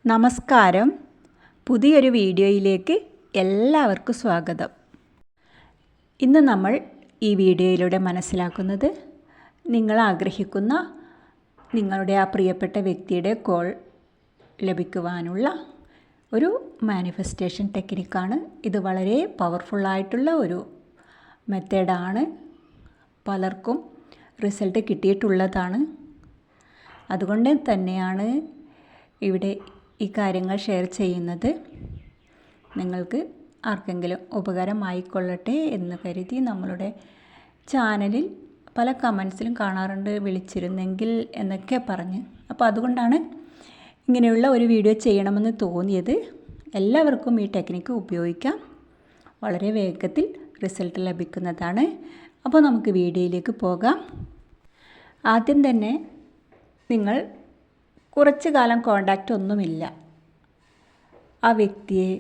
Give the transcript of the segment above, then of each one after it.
നമസ്കാരം. പുതിയൊരു വീഡിയോയിലേക്ക് എല്ലാവർക്കും സ്വാഗതം. ഇന്ന് നമ്മൾ ഈ വീഡിയോയിലൂടെ മനസ്സിലാക്കുന്നത് നിങ്ങൾ ആഗ്രഹിക്കുന്ന നിങ്ങളുടെ ആ പ്രിയപ്പെട്ട വ്യക്തിയുടെ കോൾ ലഭിക്കുവാനുള്ള ഒരു മാനിഫെസ്റ്റേഷൻ ടെക്നിക്കാണ്. ഇത് വളരെ പവർഫുള്ളായിട്ടുള്ള ഒരു മെത്തേഡാണ്. പലർക്കും റിസൾട്ട് കിട്ടിയിട്ടുള്ളതാണ്. അതുകൊണ്ട് തന്നെയാണ് ഇവിടെ ഈ കാര്യങ്ങൾ ഷെയർ ചെയ്യുന്നത്. നിങ്ങൾക്ക് ആർക്കെങ്കിലും ഉപകാരമായിക്കൊള്ളട്ടെ എന്ന് കരുതി നമ്മളുടെ ചാനലിൽ പല കമൻസിലും കാണാറുണ്ട്, വിളിച്ചിരുന്നെങ്കിൽ എന്നൊക്കെ പറഞ്ഞ്. അപ്പോൾ അതുകൊണ്ടാണ് ഇങ്ങനെയുള്ള ഒരു വീഡിയോ ചെയ്യണമെന്ന് തോന്നിയത്. എല്ലാവർക്കും ഈ ടെക്നിക്ക് ഉപയോഗിക്കാം. വളരെ വേഗത്തിൽ റിസൾട്ട് ലഭിക്കുന്നതാണ്. അപ്പോൾ നമുക്ക് വീഡിയോയിലേക്ക് പോകാം. ആദ്യം തന്നെ നിങ്ങൾ കുറച്ച് കാലം കോണ്ടാക്റ്റ് ഒന്നുമില്ല, ആ വ്യക്തിയെ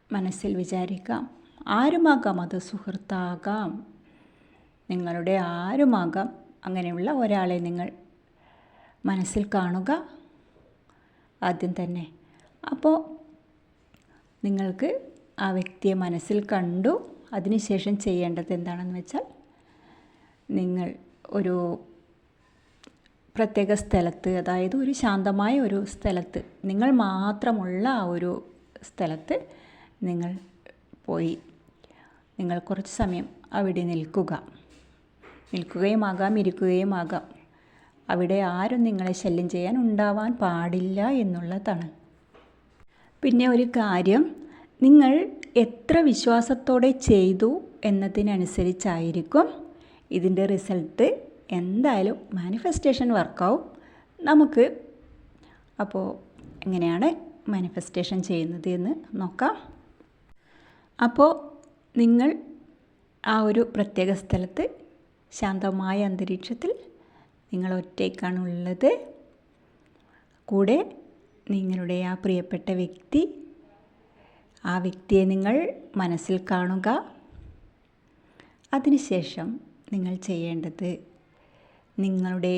മനസ്സിൽ വിചാരിക്കാം. ആരുമാകാം, അത് സുഹൃത്താകാം, നിങ്ങളുടെ ആരുമാകാം. അങ്ങനെയുള്ള ഒരാളെ നിങ്ങൾ മനസ്സിൽ കാണുക ആദ്യം തന്നെ. അപ്പോൾ നിങ്ങൾക്ക് ആ വ്യക്തിയെ മനസ്സിൽ കണ്ടു. അതിനുശേഷം ചെയ്യേണ്ടത് എന്താണെന്ന് വെച്ചാൽ, നിങ്ങൾ ഒരു പ്രത്യേക സ്ഥലത്ത്, അതായത് ഒരു ശാന്തമായ ഒരു സ്ഥലത്ത്, നിങ്ങൾ മാത്രമുള്ള ആ ഒരു സ്ഥലത്ത് നിങ്ങൾ പോയി നിങ്ങൾ കുറച്ച് സമയം അവിടെ നിൽക്കുകയുമാകാം, ഇരിക്കുകയുമാകാം. അവിടെ ആരും നിങ്ങളെ ശല്യം ചെയ്യാൻ ഉണ്ടാവാൻ പാടില്ല എന്നുള്ളതാണ്. പിന്നെ ഒരു കാര്യം, നിങ്ങൾ എത്ര വിശ്വാസത്തോടെ ചെയ്തു എന്നതിനനുസരിച്ചായിരിക്കും ഇതിൻ്റെ റിസൾട്ട്. എന്തായാലും മാനിഫെസ്റ്റേഷൻ വർക്കാവും നമുക്ക്. അപ്പോൾ എങ്ങനെയാണ് മാനിഫെസ്റ്റേഷൻ ചെയ്യുന്നത് എന്ന് നോക്കാം. അപ്പോൾ നിങ്ങൾ ആ ഒരു പ്രത്യേക സ്ഥലത്ത് ശാന്തമായ അന്തരീക്ഷത്തിൽ നിങ്ങൾ ഒറ്റയ്ക്കാണുള്ളത്. കൂടെ നിങ്ങളുടെ ആ പ്രിയപ്പെട്ട വ്യക്തി, ആ വ്യക്തിയെ നിങ്ങൾ മനസ്സിൽ കാണുക. അതിനുശേഷം നിങ്ങൾ ചെയ്യേണ്ടത്, നിങ്ങളുടെ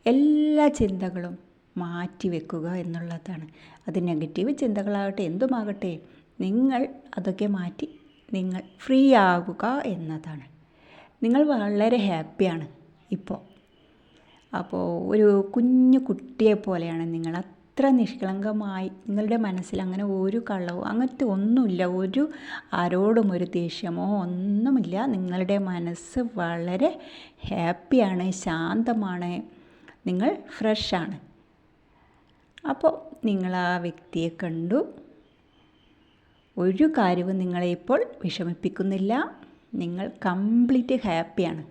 എല്ലാ ചിന്തകളും മാറ്റി വെക്കുക എന്നുള്ളതാണ്. അത് നെഗറ്റീവ് ചിന്തകളാകട്ടെ എന്തുമാകട്ടെ, നിങ്ങൾ അതൊക്കെ മാറ്റി നിങ്ങൾ ഫ്രീ ആകുക എന്നതാണ്. നിങ്ങൾ വളരെ ഹാപ്പിയാണ് ഇപ്പോൾ. അപ്പോൾ ഒരു കുഞ്ഞു കുട്ടിയെ പോലെയാണ് നിങ്ങൾ. അത്ര നിഷ്കളങ്കമായി നിങ്ങളുടെ മനസ്സിൽ അങ്ങനെ ഒരു കള്ളവോ അങ്ങനത്തെ ഒന്നുമില്ല. ഒരു ആരോടും ഒരു ദേഷ്യമോ ഒന്നുമില്ല. നിങ്ങളുടെ മനസ്സ് വളരെ ഹാപ്പിയാണ്, ശാന്തമാണ്, നിങ്ങൾ ഫ്രഷാണ്. അപ്പോൾ നിങ്ങൾ ആ വ്യക്തിയെ കണ്ടു. ഒരു കാര്യവും നിങ്ങളെ ഇപ്പോൾ വിഷമിപ്പിക്കുന്നില്ല. നിങ്ങൾ കംപ്ലീറ്റ് ഹാപ്പിയാണ്.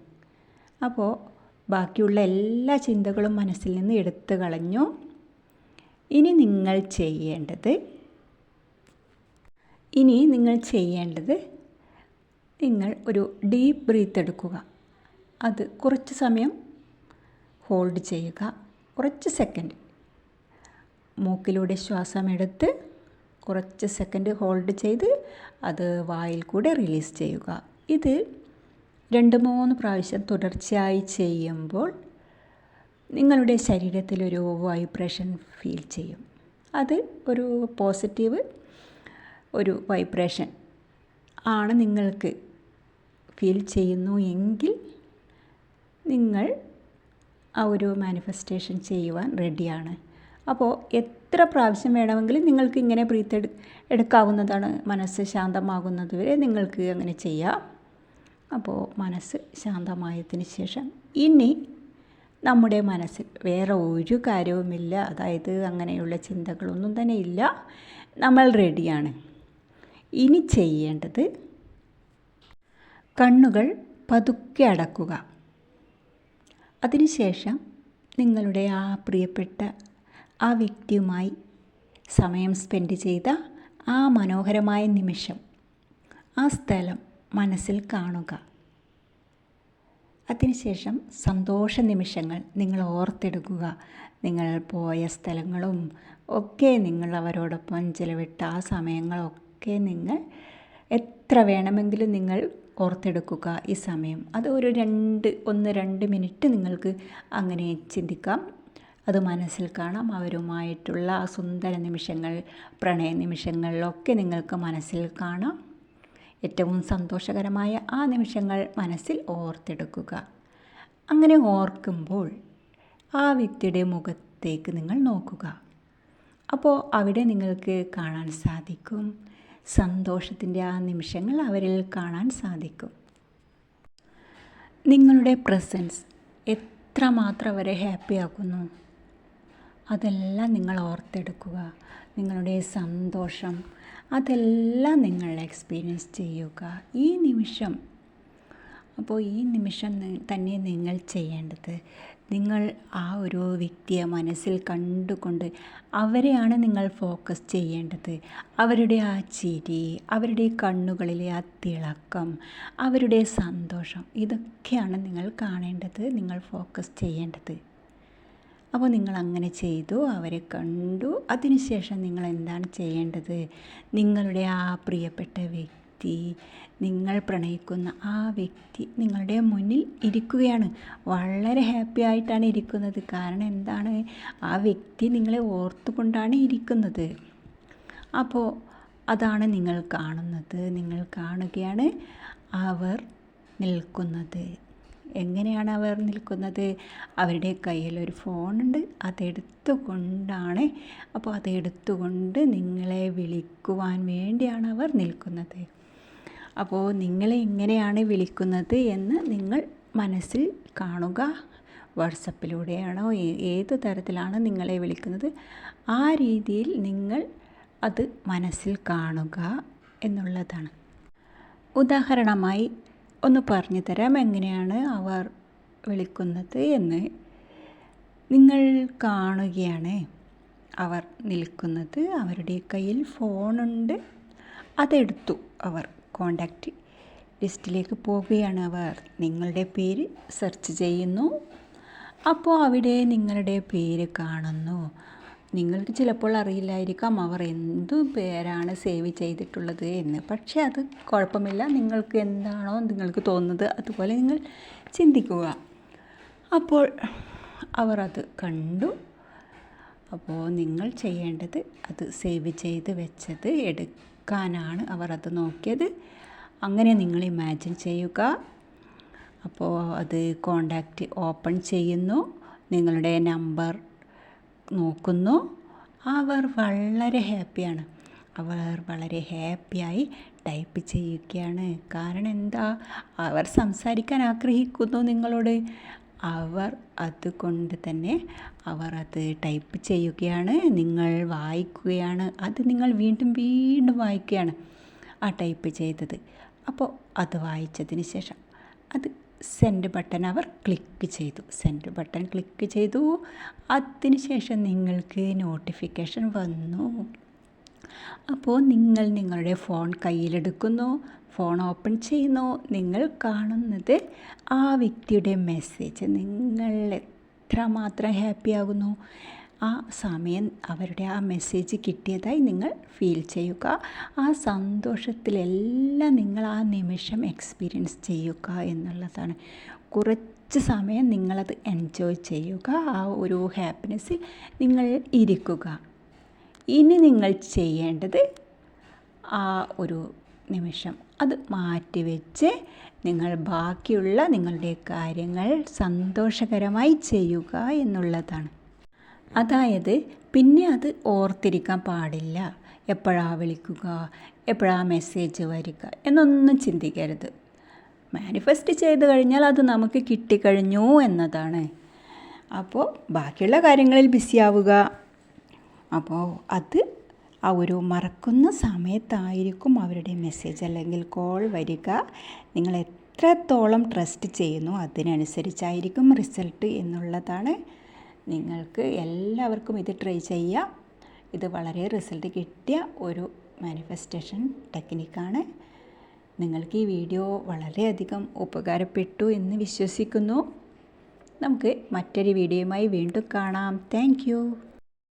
അപ്പോൾ ബാക്കിയുള്ള എല്ലാ ചിന്തകളും മനസ്സിൽ നിന്ന് എടുത്തു കളഞ്ഞു. ഇനി നിങ്ങൾ ചെയ്യേണ്ടത് നിങ്ങൾ ഒരു ഡീപ്പ് ബ്രീത്ത് എടുക്കുക. അത് കുറച്ച് സമയം ഹോൾഡ് ചെയ്യുക. കുറച്ച് സെക്കൻഡ് മൂക്കിലൂടെ ശ്വാസം എടുത്ത് കുറച്ച് സെക്കൻഡ് ഹോൾഡ് ചെയ്ത് അത് വായിൽ കൂടെ റിലീസ് ചെയ്യുക. ഇത് 2-3 പ്രാവശ്യം തുടർച്ചയായി ചെയ്യുമ്പോൾ നിങ്ങളുടെ ശരീരത്തിലൊരു വൈബ്രേഷൻ ഫീൽ ചെയ്യും. അത് ഒരു പോസിറ്റീവ് ഒരു വൈബ്രേഷൻ ആണ് നിങ്ങൾക്ക് ഫീൽ ചെയ്യുന്നു എങ്കിൽ നിങ്ങൾ ആ ഒരു മാനിഫെസ്റ്റേഷൻ ചെയ്യുവാൻ റെഡിയാണ്. അപ്പോൾ എത്ര പ്രാവശ്യം വേണമെങ്കിലും നിങ്ങൾക്ക് ഇങ്ങനെ ബ്രീത്ത് എടുക്കാവുന്നതാണ്. മനസ്സ് ശാന്തമാകുന്നത് വരെ നിങ്ങൾക്ക് അങ്ങനെ ചെയ്യാം. അപ്പോൾ മനസ്സ് ശാന്തമായതിന് ശേഷം ഇനി നമ്മുടെ മനസ്സിൽ വേറെ ഒരു കാര്യവുമില്ല, അതായത് അങ്ങനെയുള്ള ചിന്തകളൊന്നും തന്നെ ഇല്ല. നമ്മൾ റെഡിയാണ്. ഇനി ചെയ്യേണ്ടത്, കണ്ണുകൾ പതുക്കെ അടക്കുക. അതിനുശേഷം നിങ്ങളുടെ ആ പ്രിയപ്പെട്ട ആ വ്യക്തിയുമായി സമയം സ്പെൻഡ് ചെയ്ത ആ മനോഹരമായ നിമിഷം, ആ സ്ഥലം മനസ്സിൽ കാണുക. അതിനുശേഷം സന്തോഷ നിമിഷങ്ങൾ നിങ്ങൾ ഓർത്തെടുക്കുക. നിങ്ങൾ പോയ സ്ഥലങ്ങളും ഒക്കെ, നിങ്ങൾ അവരോടൊപ്പം ചിലവിട്ട ആ സമയങ്ങളൊക്കെ നിങ്ങൾ എത്ര വേണമെങ്കിലും നിങ്ങൾ ഓർത്തെടുക്കുക ഈ സമയം. അത് ഒരു 1-2 മിനിറ്റ് നിങ്ങൾക്ക് അങ്ങനെ ചിന്തിക്കാം. അത് മനസ്സിൽ കാണാം. അവരുമായിട്ടുള്ള ആ സുന്ദര നിമിഷങ്ങൾ, പ്രണയ നിമിഷങ്ങളിലൊക്കെ നിങ്ങൾക്ക് മനസ്സിൽ കാണാം. ഏറ്റവും സന്തോഷകരമായ ആ നിമിഷങ്ങൾ മനസ്സിൽ ഓർത്തെടുക്കുക. അങ്ങനെ ഓർക്കുമ്പോൾ ആ വ്യക്തിയുടെ മുഖത്തേക്ക് നിങ്ങൾ നോക്കുക. അപ്പോൾ അവിടെ നിങ്ങൾക്ക് കാണാൻ സാധിക്കും, സന്തോഷത്തിൻ്റെ ആ നിമിഷങ്ങൾ അവരിൽ കാണാൻ സാധിക്കും. നിങ്ങളുടെ പ്രസൻസ് എത്രമാത്രം അവരെ ഹാപ്പിയാക്കുന്നു അതെല്ലാം നിങ്ങൾ ഓർത്തെടുക്കുക. നിങ്ങളുടെ സന്തോഷം അതെല്ലാം നിങ്ങൾ എക്സ്പീരിയൻസ് ചെയ്യുക ഈ നിമിഷം. അപ്പോൾ ഈ നിമിഷം തന്നെ നിങ്ങൾ ചെയ്യേണ്ടത്, നിങ്ങൾ ആ ഒരു വ്യക്തിയെ മനസ്സിൽ കണ്ടുകൊണ്ട് അവരെയാണ് നിങ്ങൾ ഫോക്കസ് ചെയ്യേണ്ടത്. അവരുടെ ആ ചിരി, അവരുടെ കണ്ണുകളിലെ ആ തിളക്കം, അവരുടെ സന്തോഷം, ഇതൊക്കെയാണ് നിങ്ങൾ കാണേണ്ടത്, നിങ്ങൾ ഫോക്കസ് ചെയ്യേണ്ടത്. അപ്പോൾ നിങ്ങൾ അങ്ങനെ ചെയ്തു, അവരെ കണ്ടു. അതിനുശേഷം നിങ്ങൾ എന്താണ് ചെയ്യേണ്ടത്? നിങ്ങളുടെ ആ പ്രിയപ്പെട്ട വ്യക്തി, നിങ്ങൾ പ്രണയിക്കുന്ന ആ വ്യക്തി നിങ്ങളുടെ മുന്നിൽ ഇരിക്കുകയാണ്. വളരെ ഹാപ്പി ആയിട്ടാണ് ഇരിക്കുന്നത്. കാരണം എന്താണ്? ആ വ്യക്തി നിങ്ങളെ ഓർത്തുകൊണ്ടാണ് ഇരിക്കുന്നത്. അപ്പോൾ അതാണ് നിങ്ങൾ കാണുന്നത്. നിങ്ങൾ കാണുകയാണ് അവർ നിൽക്കുന്നത്. എങ്ങനെയാണ് അവർ നിൽക്കുന്നത്? അവരുടെ കയ്യിലൊരു ഫോണുണ്ട്, അതെടുത്തുകൊണ്ടാണ്. അപ്പോൾ അതെടുത്തുകൊണ്ട് നിങ്ങളെ വിളിക്കുവാൻ വേണ്ടിയാണ് അവർ നിൽക്കുന്നത്. അപ്പോൾ നിങ്ങളെ എങ്ങനെയാണ് വിളിക്കുന്നത് എന്ന് നിങ്ങൾ മനസ്സിൽ കാണുക. വാട്സപ്പിലൂടെയാണോ, ഏത് തരത്തിലാണ് നിങ്ങളെ വിളിക്കുന്നത്, ആ രീതിയിൽ നിങ്ങൾ അത് മനസ്സിൽ കാണുക എന്നുള്ളതാണ്. ഉദാഹരണമായി ഒന്ന് പറഞ്ഞു തരാം എങ്ങനെയാണ് അവർ വിളിക്കുന്നത് എന്ന്. നിങ്ങൾ കാണുകയാണ് അവർ നിൽക്കുന്നത്, അവരുടെ കയ്യിൽ ഫോണുണ്ട്, അതെടുത്തു അവർ. കോണ്ടാക്റ്റ് ലിസ്റ്റിലേക്ക് പോവുകയാണ് അവർ. നിങ്ങളുടെ പേര് സെർച്ച് ചെയ്യുന്നു. അപ്പോൾ അവിടെ നിങ്ങളുടെ പേര് കാണുന്നു. നിങ്ങൾക്ക് ചിലപ്പോൾ അറിയില്ലായിരിക്കാം അവർ എന്തു പേരാണ് സേവ് ചെയ്തിട്ടുള്ളത് എന്ന്. പക്ഷേ അത് കുഴപ്പമില്ല. നിങ്ങൾക്ക് എന്താണോ നിങ്ങൾക്ക് തോന്നുന്നത് അതുപോലെ നിങ്ങൾ ചിന്തിക്കുക. അപ്പോൾ അവർ അത് കണ്ടു. അപ്പോൾ നിങ്ങൾ ചെയ്യേണ്ടത് അത് സേവ് ചെയ്ത് വെച്ചത് എടുക്കാനാണ് അവർ അത് നോക്കിയത്. അങ്ങനെ നിങ്ങൾ ഇമാജിൻ ചെയ്യുക. അപ്പോൾ അത് കോണ്ടാക്റ്റ് ഓപ്പൺ ചെയ്യുന്നു, നിങ്ങളുടെ നമ്പർ നോക്കുന്നു. അവർ വളരെ ഹാപ്പിയാണ്. അവർ വളരെ ഹാപ്പിയായി ടൈപ്പ് ചെയ്യുകയാണ്. കാരണം എന്താ? അവർ സംസാരിക്കാൻ ആഗ്രഹിക്കുന്നു നിങ്ങളോട്. അവർ അതുകൊണ്ട് തന്നെ അവർ അത് ടൈപ്പ് ചെയ്യുകയാണ്, നിങ്ങൾ വായിക്കുകയാണ്. അത് നിങ്ങൾ വീണ്ടും വീണ്ടും വായിക്കുകയാണ് ആ ടൈപ്പ് ചെയ്തത്. അപ്പോൾ അത് വായിച്ചതിന് ശേഷം അത് സെൻഡ് ബട്ടൺ അവർ ക്ലിക്ക് ചെയ്തു. സെൻഡ് ബട്ടൺ ക്ലിക്ക് ചെയ്തു. അതിന് ശേഷം നിങ്ങൾക്ക് നോട്ടിഫിക്കേഷൻ വന്നു. അപ്പോൾ നിങ്ങൾ നിങ്ങളുടെ ഫോൺ കയ്യിലെടുക്കുന്നു, ഫോൺ ഓപ്പൺ ചെയ്യുന്നു. നിങ്ങൾ കാണുന്നത് ആ വ്യക്തിയുടെ മെസ്സേജ്. നിങ്ങൾ എത്രമാത്രം ഹാപ്പിയാകുന്നു. ആ സമയം അവരുടെ ആ മെസ്സേജ് കിട്ടിയതായി നിങ്ങൾ ഫീൽ ചെയ്യുക. ആ സന്തോഷത്തിലെല്ലാം നിങ്ങൾ ആ നിമിഷം എക്സ്പീരിയൻസ് ചെയ്യുക എന്നുള്ളതാണ്. കുറച്ച് സമയം നിങ്ങളത് എൻജോയ് ചെയ്യുക. ആ ഒരു ഹാപ്പിനെസ്സിൽ നിങ്ങൾ ഇരിക്കുക. ഇനി നിങ്ങൾ ചെയ്യേണ്ടത് ആ ഒരു നിമിഷം അത് മാറ്റിവെച്ച് നിങ്ങൾ ബാക്കിയുള്ള നിങ്ങളുടെ കാര്യങ്ങൾ സന്തോഷകരമായി ചെയ്യുക എന്നുള്ളതാണ്. അതായത് പിന്നെ അത് ഓർത്തിരിക്കാൻ പാടില്ല. എപ്പോഴാണ് വിളിക്കുക, എപ്പോഴാണ് മെസ്സേജ് വരിക എന്നൊന്നും ചിന്തിക്കരുത്. മാനിഫെസ്റ്റ് ചെയ്ത് കഴിഞ്ഞാൽ അത് നമുക്ക് കിട്ടിക്കഴിഞ്ഞു എന്നതാണ്. അപ്പോൾ ബാക്കിയുള്ള കാര്യങ്ങളിൽ ബിസിയാവുക. അപ്പോൾ അത് ആ ഒരു മറക്കുന്ന സമയത്തായിരിക്കും അവരുടെ മെസ്സേജ് അല്ലെങ്കിൽ കോൾ വരിക. നിങ്ങൾ എത്രത്തോളം ട്രസ്റ്റ് ചെയ്യുന്നു അതിനനുസരിച്ചായിരിക്കും റിസൾട്ട് എന്നുള്ളതാണ്. നിങ്ങൾക്ക് എല്ലാവർക്കും ഇത് ട്രൈ ചെയ്യാം. ഇത് വളരെ റിസൾട്ട് കിട്ടിയ ഒരു മാനിഫെസ്റ്റേഷൻ ടെക്നിക്കാണ്. നിങ്ങൾക്ക് ഈ വീഡിയോ വളരെയധികം ഉപകാരപ്പെട്ടു എന്ന് വിശ്വസിക്കുന്നു. നമുക്ക് മറ്റൊരു വീഡിയോയുമായി വീണ്ടും കാണാം. താങ്ക്